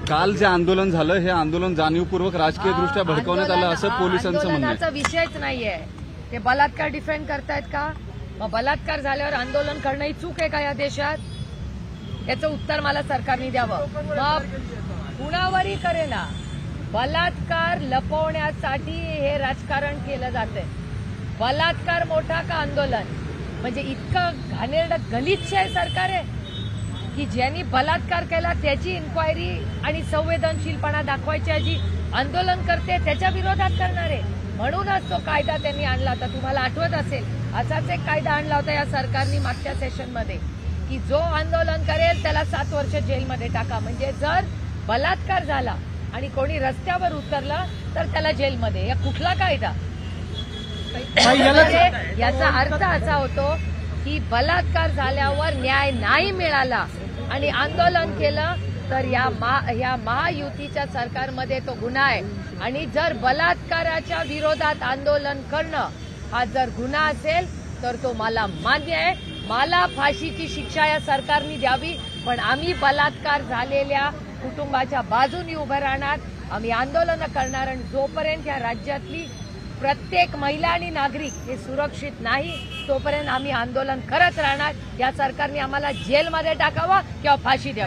काल जे आंदोलन झालं हे आंदोलन जाणीवपूर्वक राजकीय दृष्ट्या भडकवण्यात आलं असं पोलिसांचं म्हणणं आहे. आंदोलनाचा विषयच नाहीये. ते बलात्कार डिफेंड करतायत का? मग बलात्कार झाल्यावर आंदोलन करणं ही चूक आहे का या देशात? याचं उत्तर मला सरकारने द्यावं. मग कुणावरही करेना बलात्कार लपवण्यासाठी हे राजकारण केलं जातंय. बलात्कार मोठा का आंदोलन? म्हणजे इतकं घाणेरडं गलिच्छ आहे सरकार आहे की ज्यांनी बलात्कार केला त्याची इन्क्वायरी आणि संवेदनशीलपणा दाखवायची जी आंदोलन करते त्याच्या विरोधात करणार आहे. म्हणूनच तो कायदा त्यांनी आणला होता. तुम्हाला आठवत असेल असाच एक कायदा आणला होता या सरकारने मागच्या सेशनमध्ये की जो आंदोलन करेल त्याला 7 वर्ष जेलमध्ये टाका. म्हणजे जर बलात्कार झाला आणि कोणी रस्त्यावर उतरला तर त्याला जेलमध्ये. या कुठला कायदा? याचा अर्थ असा होतो की बलात्कार झाल्यावर न्याय नाही मिळाला आणि आंदोलन केलं तर या महायुतीच्या सरकारमध्ये तो गुन्हा आहे. आणि जर बलात्काराच्या विरोधात आंदोलन करणं हा जर गुन्हा असेल तर तो मला मान्य आहे. मला फाशीची शिक्षा या सरकारने द्यावी. पण आम्ही बलात्कार झालेल्या कुटुंबाच्या बाजूने उभं राहणार. आम्ही आंदोलन करणार आणि जोपर्यंत या राज्यातली प्रत्येक महिला आणि नागरिक हे सुरक्षित नाही तोपर्यंत आम्ही आंदोलन करत राहणार. या सरकारने आम्हाला जेलमध्ये टाकावं किंवा फाशी द्यावी.